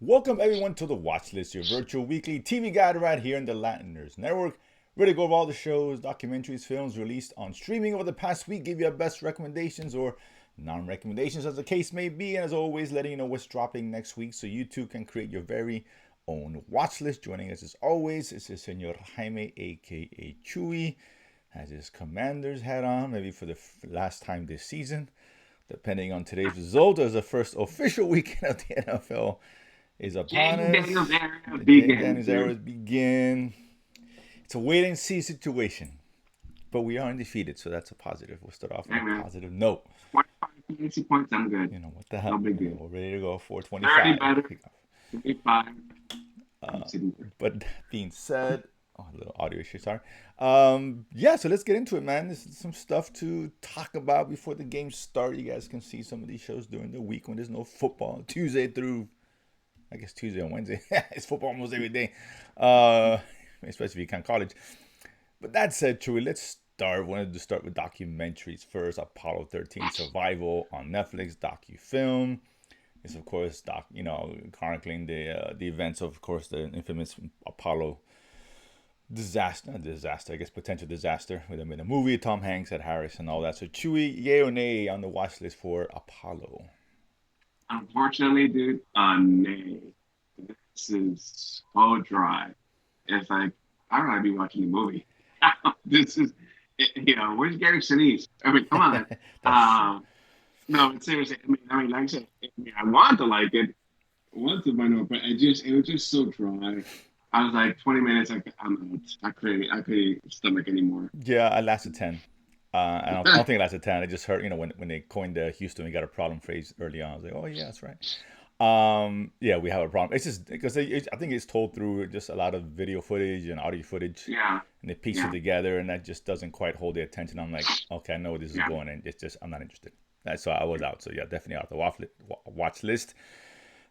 Welcome everyone to the Watchlist, your virtual weekly TV guide right here in the Latiners Network. Ready to go over all the shows, documentaries, films released on streaming over the past week, give you our best recommendations or non-recommendations as the case may be, and as always, letting you know what's dropping next week so you too can create your very own watch list. Joining us as always is Senor Jaime, aka Chewy, has his commander's hat on, maybe for the last time this season. Depending on today's result, as the first official weekend of the NFL is upon James us. Daniels era The James begins, Daniels dude. eras begin. It's a wait and see situation, but we are undefeated, so that's a positive. We'll start off on Hey, a man. positive note. 45 fantasy points, I'm good. You know what the No hell? big You know, deal. we're ready to go. 30 425 better, kickoff. 55. I'm sitting there. But that being said, a little audio issue, sorry. Yeah, so let's get into it, man. There's some stuff to talk about before the games start. You guys can see some of these shows during the week when there's no football, Tuesday through, I guess, Tuesday and Wednesday. It's football almost every day, especially if you count college. But that said, Chewy, let's start. Wanted to start with documentaries first. Apollo 13 Survival on Netflix docu-film. It's of course chronicling the events of course the infamous Apollo disaster, not disaster, I guess potential disaster. With them in a movie, Tom Hanks, Ed Harris, and all that. So Chewy, yay or nay on the watch list for Apollo? Unfortunately, dude, nay. This is so dry. It's like, I'd rather be watching a movie. This is, where's Gary Sinise? I mean, come on. That's true. No, but seriously, like I said, I want to like it, once in my know, but it was just so dry. I was like 20 minutes. I'm out. I couldn't stomach anymore. Yeah, I lasted 10. I don't think it lasted 10. I just heard, when they coined the Houston, we got a problem phrase early on. I was like, oh, yeah, that's right. Yeah, we have a problem. It's just because I think it's told through just a lot of video footage and audio footage, Yeah, and they piece it yeah, together, and that just doesn't quite hold the attention. I'm like, okay, I know where this is yeah. going, and it's just I'm not interested. That's why I was out. So yeah, definitely out the watch list.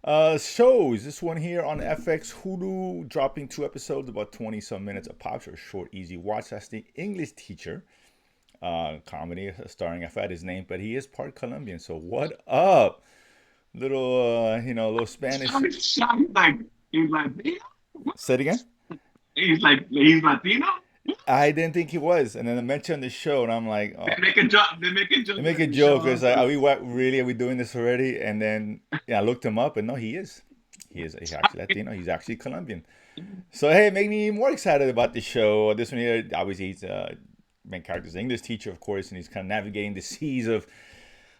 Shows this one here on FX Hulu, dropping 2 episodes, about 20 some minutes a pop. So a short, easy watch. That's the English teacher comedy starring, I forgot his name, but he is part Colombian. So what up? Little Spanish. He's Latino. Say it again. He's Latino. I didn't think he was, and then I mentioned the show, and I'm like, They oh, make a joke. They make a they joke make when a they show joke. It's up. like, are we what really? Are we doing this already? And then yeah, I looked him up, and no, he is. He's actually Latino. He's actually Colombian. So hey, it made me more excited about the show. This one here, obviously, he's main character's an English teacher, of course, and he's kind of navigating the seas of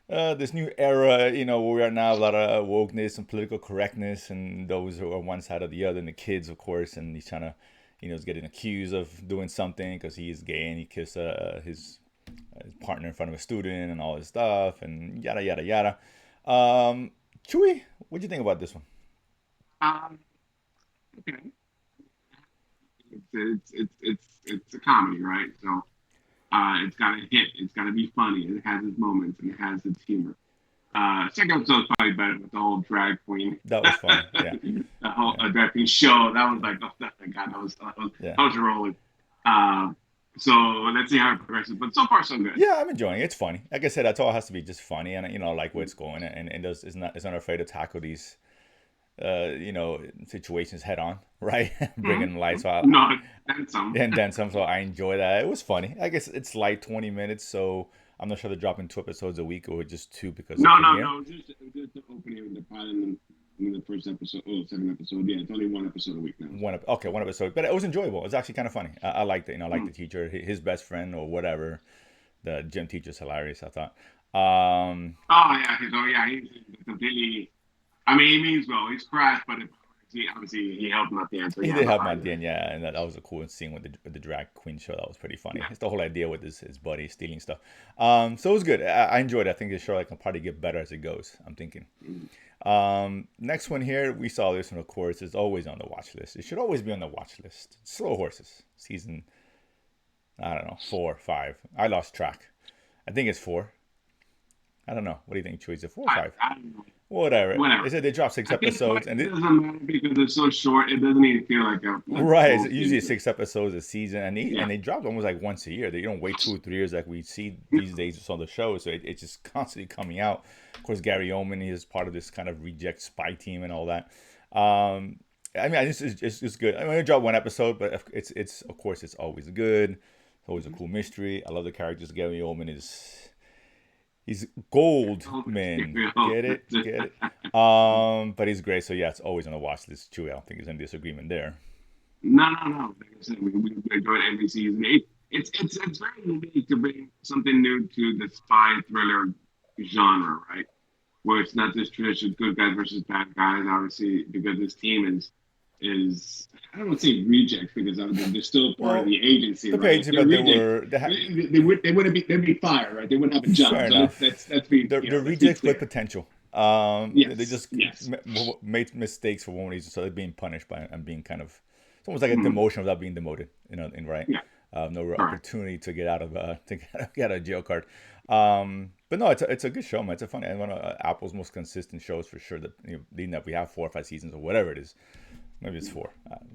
this new era, where we are now, a lot of wokeness and political correctness, and those who are one side or the other, and the kids, of course, and he's trying to, is getting accused of doing something because he is gay and he kissed his partner in front of a student and all this stuff, and yada yada yada. Um, Chewy, what do you think about this one? Um, okay. It's a comedy, right? So it's got to hit. It's got to be funny. It has its moments and it has its humor. Second episode's probably better with the whole drag queen, That was funny. Yeah, the whole yeah, drag queen show. That was like, oh, God, yeah. that was rolling. Um, so let's see how it progresses. But so far, so good. Yeah, I'm enjoying it. It's funny. Like I said, that's all it has to be just funny, and like where it's going, and it's not afraid to tackle these situations head on, right? Bringing light. So No, that's some. and then some. So I enjoy that. It was funny. I guess it's like 20 minutes, so I'm not sure they're dropping 2 episodes a week or just two because of No, no, premiere. no. Just the opening of the pilot and the first episode. Oh, second episode. Yeah, it's only one episode a week now. So. Okay, 1 episode, but it was enjoyable. It was actually kind of funny. I liked it. I liked Mm. the teacher, his best friend or whatever. The gym teacher's hilarious. I thought. Oh yeah, he's completely. I mean, he means well. He's crass, but obviously he helped him at the end. So He yeah, did no, help I my at agree. yeah, and that was a cool scene with the drag queen show. That was pretty funny. Yeah. It's the whole idea with his buddy stealing stuff. So it was good. I enjoyed it. I think the show can probably get better as it goes. I'm thinking. Mm. Next one here, we saw this one, of course. It's always on the watch list. It should always be on the watch list. Slow Horses, season, I don't know, 4, 5. I lost track. I think it's 4. I don't know. What do you think, Chewy? Is it 4 or 5? I don't know. Whatever. They Whatever. said they dropped six I think episodes, and it doesn't matter because it's so short. It doesn't even feel like a right, it's full usually season. 6 episodes a season, Yeah. and they drop almost like once a year. They don't wait 2 or 3 years like we see these days with some of the shows. So it's just constantly coming out. Of course, Gary Oldman is part of this kind of reject spy team and all that. Um, I mean, it's good. I mean, I dropped one episode, but it's of course it's always good. It's always a cool mystery. I love the characters. Gary Oldman is he's gold, man. Get it, get it. But he's great. So yeah, it's always on the watch list. Chewy, I don't think there's any disagreement there. No, no, no. Like I said, we enjoyed every season. It's very unique to bring something new to the spy thriller genre, right? Where it's not this traditional good guys versus bad guys, obviously, because this team is I don't want to say rejects because they're still part of Well, the agency, the right? page, They're but they rejects. were They wouldn't be they'd be fired, right? They wouldn't have a job. fair So enough. let's be They're let's be rejects with clear. potential. They Yes, just yes. made mistakes for one reason, so they're being punished by and being kind of it's almost like a Mhm. demotion without being demoted. In right, Yeah, no real correct. opportunity to get out of to get a jail card. But no, it's a good show, man. It's a funny and one of Apple's most consistent shows for sure. That leading up, we have 4 or 5 seasons or whatever it is. Maybe it's four.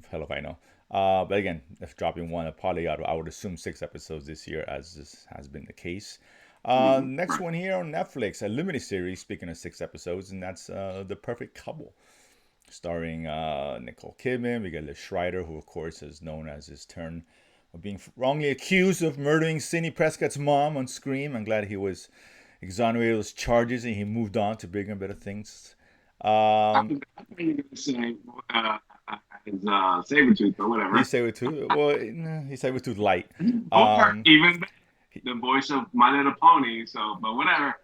Hell if I know. But again, if dropping one, probably I would assume 6 episodes this year, as this has been the case. Next Right. one here on Netflix, a limited series. Speaking of 6 episodes, and that's The Perfect Couple, starring Nicole Kidman. We got Liz Schreider, who of course is known as his turn of being wrongly accused of murdering Sidney Prescott's mom on Scream. I'm glad he was exonerated of those charges and he moved on to bigger and better things. Um, I thought you were going to say his Sabretooth or he whatever. say it too. Well, nah, he said it too light. Or Um, even the voice of My Little Pony. So, but whatever.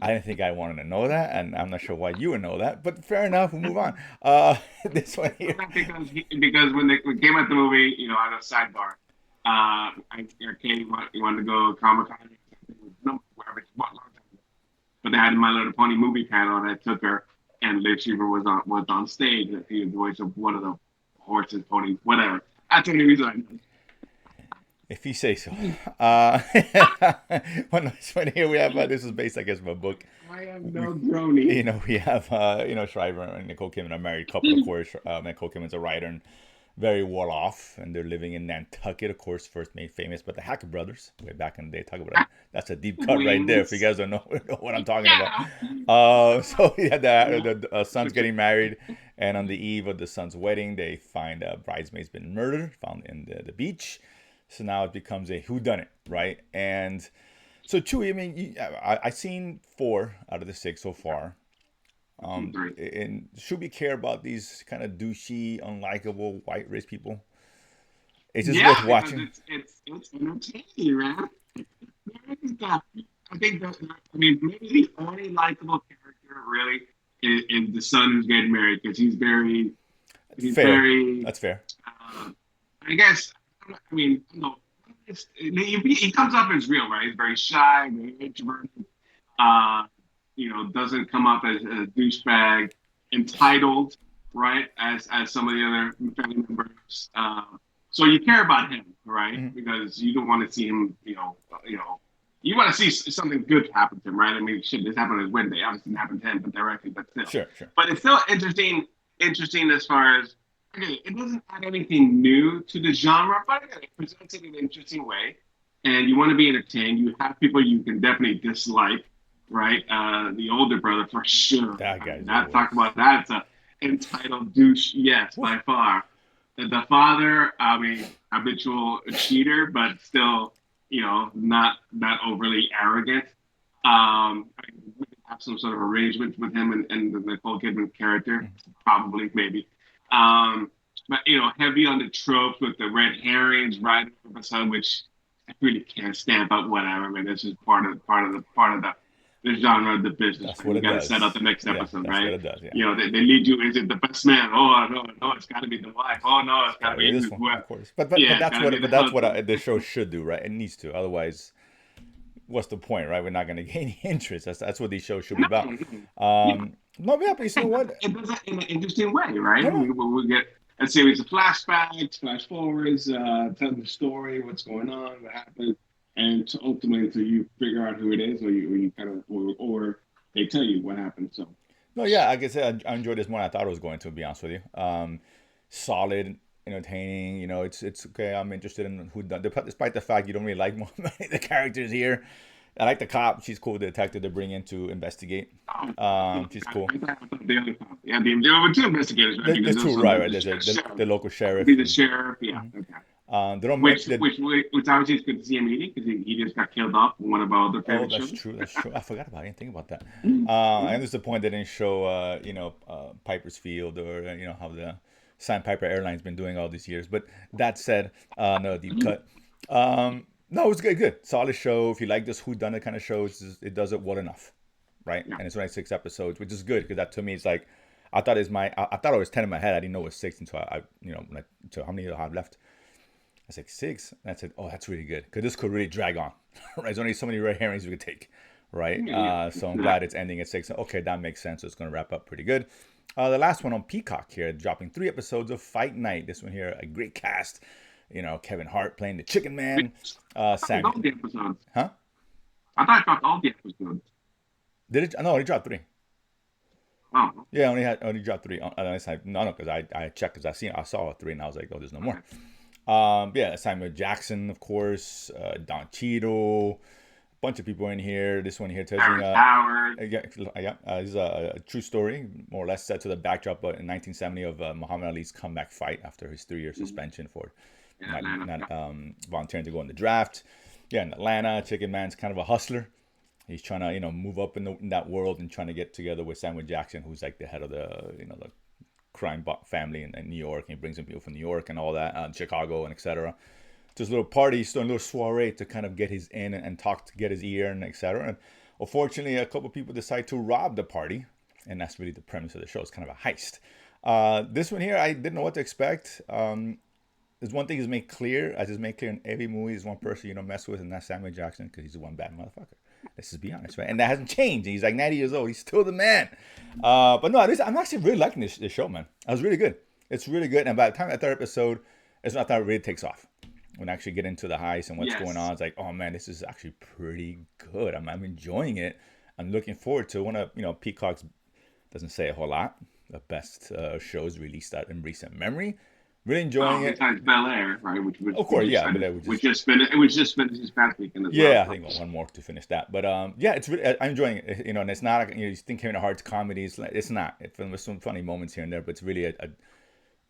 I didn't think I wanted to know that, and I'm not sure why you would know that. But fair enough. We'll move on. This one here. Because when they came out the movie, on a sidebar, Katie wanted to go Comic Con, no, wherever she was, long time ago. But they had My Little Pony movie panel that took her, and Liv Schreiber was on stage, and he was the voice of one of the horses, ponies, whatever. That's the only reason I know. If you say so. One nice one here we have. This is based, I guess, on a book. I am We, no brony. we have, Shriver and Nicole Kidman, a married couple, of course. Nicole Kidman's a writer and very well off, and they're living in Nantucket, of course, first made famous by the Hacker brothers way back in the day. Talk about it. That's a deep cut right there. If you Wings. guys don't know what I'm talking about. Yeah. So yeah, Yeah. the son's getting married, and on the eve of the son's wedding, they find a bridesmaid's been murdered, found in the beach. So now it becomes a whodunit, right? And so Chewy, I mean, I've seen 4 out of the 6 so far. Right. And should we care about these kind of douchey, unlikable white race people? It's just worth Yeah, because watching. it's entertaining, man. There is that. I think that I mean maybe the only likable character really is the son who's getting married because he's Fair. very That's fair. I guess I mean no he comes up as real, right? He's very shy, very introverted. Uh, doesn't come up as a douchebag, entitled, right? As some of the other family members. So you care about him, right? Mhm. Because you don't want to see him, you want to see something good happen to him, right? I mean, shit, this happened on his wedding day. Obviously, didn't happen to him, but directly, but still. Sure, sure. But it's still interesting as far as okay, it doesn't add anything new to the genre, but again, it presents it in an interesting way. And you want to be entertained. You have people you can definitely dislike, right? The older brother for sure. That I mean, guy's the that talk worst. about that's a entitled douche, yes, Woof. by far. The father, I mean, habitual cheater, but still, not overly arrogant. We could have some sort of arrangement with him and the Nicole Kidman character, probably, maybe. Um, but heavy on the tropes with the red herrings, right? Which I really can't stand, but whatever. I mean, this is part of the genre of the business. That's Right? what You it got to set up does. the next Yeah, episode, that's what right? it does. Yeah. They lead you. Is it the best man? Oh no, no, it's got to be the wife. Oh no, it's got to Gotta be be this one, whoever. of course. But Yeah, it's that's got to what be the that's what husband. the show should do, right? It needs to. Otherwise, what's the point, right? We're not going to gain interest. That's what these shows should be No, about. no. Yeah, No, yeah, but you know what? it does it in an interesting way, right? No, no. We get a series of flashbacks, flash forwards, telling the story, what's going on, what happened, and ultimately until you figure out who it is, or you kind of, or they tell you what happened. So, No, yeah, like I said, I enjoyed this more than I thought it was going to. Be honest with you, solid, entertaining. It's okay. I'm interested in who done, despite the fact you don't really like many of the characters here. I like the cop. She's cool. The detective they bring in to investigate. Oh, She's cool. I thought the other cop. Yeah, there were two investigators, right? Because There's there was two, some right. There's the local that could sheriff. be the sheriff. Yeah, Mhm. okay. They don't make Which obviously is good to see him eating because he just got killed off in one of our other Oh, favorite that's shows. true. That's true. I forgot about it. I didn't think about that. Mm-hmm. And there's the point they didn't show, Piper's Field or how the Sandpiper Airline's been doing all these years. But that said, no deep cut. No, it was good. Good, solid show. If you like this whodunit kind of shows, it does it well enough, right? Yeah. And it's only 6 episodes, which is good because that to me is like, I thought it was 10 in my head. I didn't know it was six until so how many do I have left? I was like six. And I said, oh, that's really good because this could really drag on. Right? There's only so many red herrings we could take, right? Yeah. So I'm glad it's ending at six. Okay, that makes sense. So it's going to wrap up pretty good. The last one on Peacock here, dropping 3 episodes of Fight Night. This one here, a great cast. Kevin Hart playing the Chicken Man. Sam. All the episodes. Huh? I thought all the episodes. Did it? No, it dropped 3. Oh. Yeah, only dropped 3. No, because I checked because I saw 3 and I was like, oh, there's no more. Yeah, Samuel Jackson, of course, Don Cheadle, a bunch of people in here. This one here tells you, Howard. this is a true story, more or less set to the backdrop in 1970 of Muhammad Ali's comeback fight after his 3-year suspension for not volunteering to go in the draft. Yeah, in Atlanta, Chicken Man's kind of a hustler. He's trying to move up in that world and trying to get together with Samuel Jackson, who's like the head of the the crime family in New York. And he brings in people from New York and all that, Chicago and etc. Just a little party, a little soiree to kind of get his in and talk to get his ear and etc. And unfortunately, a couple of people decide to rob the party, and that's really the premise of the show. It's kind of a heist. This one here, I didn't know what to expect. There's one thing is made clear, as is made clear in every movie, is one person you don't mess with, and that's Samuel Jackson, because he's the one bad motherfucker. Let's just be honest, right? And that hasn't changed. He's like 90 years old. He's still the man. But no, I'm actually really liking this show, man. It was really good. It's really good. And by the time the 3rd episode, it's not that it really takes off. When I actually get into the heist and what's going on, it's like, oh man, this is actually pretty good. I'm enjoying it. I'm looking forward to one of Peacock's, doesn't say a whole lot, the best shows released out in recent memory. Really enjoying it. Besides Bel Air, right? Of course, yeah. It was just finished this past weekend as well. Yeah, I think one more to finish that. But yeah, it's really, I'm enjoying it. And it's not like you think Kevin Hart's comedy. It's not. There's some funny moments here and there, but it's really a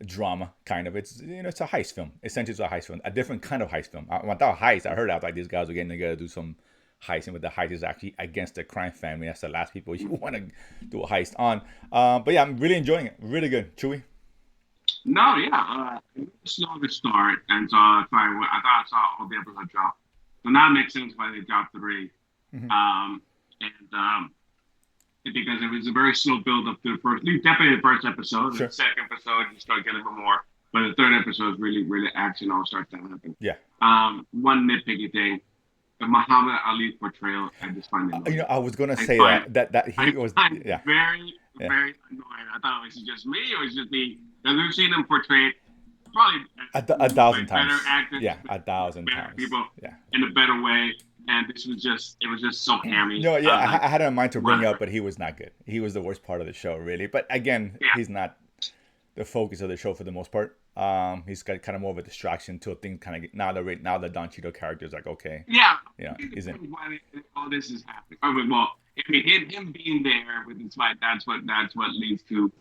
drama kind of. It's it's a heist film. Essentially, it's a heist film, a different kind of heist film. I thought heist. I heard out like these guys were getting together to do some heisting, but the heist is actually against the crime family. That's the last people you want to do a heist on. But yeah, I'm really enjoying it. Really good. Chewy. No, yeah, slow to start, and so I thought I saw all the episodes drop. So now it makes sense why they dropped 3. Mm-hmm. Because it was a very slow build up to the first, definitely the first episode. Sure. The second episode, you start getting a bit more, but the 3rd episode is really, really action all starts to happen. Yeah. One nitpicky thing. The Muhammad Ali portrayal, I just find it. I was gonna say that he was very annoying. I thought it was just me. It was just me. Because we've seen him portrayed probably a thousand times. Better actors, yeah, 1,000 better times. People yeah. in a better way, and it was just so hammy. No, yeah, I had it in mind to bring up, but he was not good. He was the worst part of the show, really. But again, he's not the focus of the show for the most part. He's got kind of more of a distraction till things kind of get now the Don Cheadle character is like okay. Yeah. Isn't why all this is happening? I mean, him being there with his fight, that's what leads to,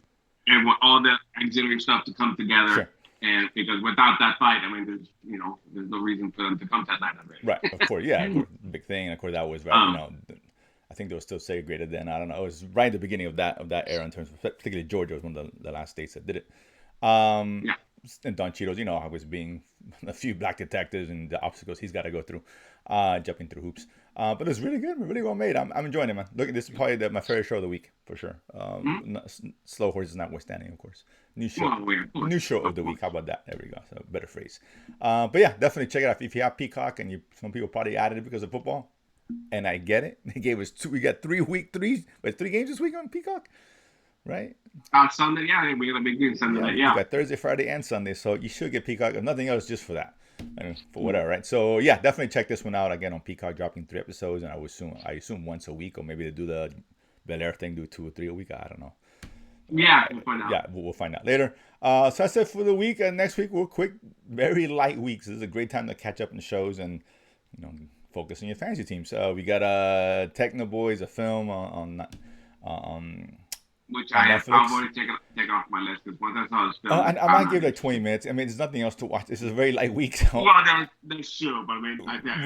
and what all the auxiliary stuff to come together. Sure. And because without that fight, I mean, there's no reason for them to come to Atlanta. Right. Of course, yeah, big thing. And of course, that was right. I think they were still segregated then. I don't know. It was right at the beginning of that era in terms of, particularly Georgia was one of the last states that did it. Yeah. And Don Cheadle's, I was being a few black detectives and the obstacles he's got to go through, jumping through hoops. But it's really good, really well made. I'm enjoying it, man. Look, this is probably my favorite show of the week for sure. Slow Horses notwithstanding, of course. New show of the week. How about that? There we go. So better phrase. But yeah, definitely check it out. If you have Peacock, and some people probably added it because of football, and I get it. They gave us 2. We got 3 games this week on Peacock. Right? Sunday, yeah, we got a big game Sunday night, yeah. We got Thursday, Friday, and Sunday, so you should get Peacock, if nothing else, just for that, for whatever, right? So yeah, definitely check this one out again on Peacock, dropping 3 episodes, and I assume once a week, or maybe they do the Bel Air thing, do 2 or 3 a week. I don't know. Yeah, we'll find out. Yeah, we'll find out later. So that's it for the week. And next week we're quick, very light weeks. This is a great time to catch up in shows and focus on your fantasy teams. We got Techno Boys, a film on which on I've Netflix. already taken off my list because once I saw this film, And I I'm might not give it like 20 interested. minutes. I mean, there's nothing else to watch. This is a very light week, so Well, there's sure, but I mean,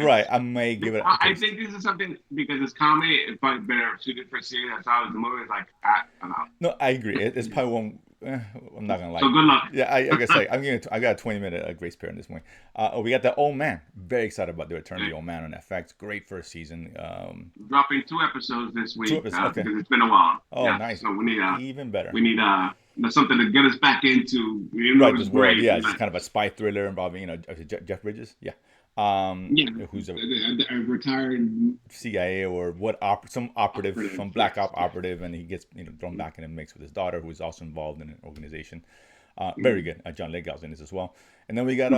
right. I may give it a I taste. think this is something because it's comedy. It's probably better suited for series. That's how the movie is like. I'm out. No, I agree. It's probably one. I'm not gonna So lie. good luck. Yeah, I gotta say, I got a 20-minute grace period on this one. We got the Old Man. Very excited about the return of the Old Man on FX. Great first season. Dropping 2 episodes this Two week episodes. Okay. because it's been a while. Oh, Yeah, nice. so Even better. we need something to get us back into. You know, Right, it was this world. great. Yeah, it's just kind of a spy thriller involving Jeff Bridges. Yeah. Yeah, Who's a a retired CIA or some operative, some black op operative, and he gets thrown back in a mix with his daughter, who is also involved in an organization. Very good. John Leguizamo's in this as well. And then we got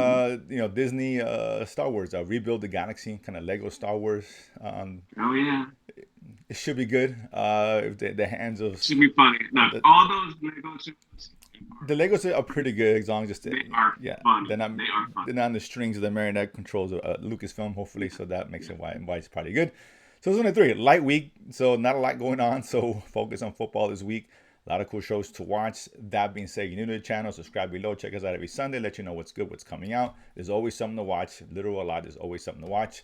Disney Star Wars, Rebuild the Galaxy, kind of Lego Star Wars. Oh yeah, It should be good. If the hands of should be funny. No, the, all those Lego shows the Legos are pretty good as long as just they are yeah funny. they're not They are they're funny. not on the strings of the marionette controls of Lucasfilm, hopefully, so that makes it why it's probably good. So it's only 3 light week, so not a lot going on, so focus on football this week. A lot of cool shows to watch. That being said, you're new to the channel, subscribe below, check us out every Sunday, let you know what's good, what's coming out. There's always something to watch, little or a lot, there's always something to watch.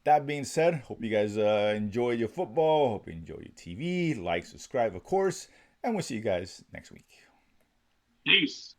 That being said, hope you guys enjoy your football, hope you enjoy your TV, like, subscribe, of course, and we'll see you guys next week. Peace.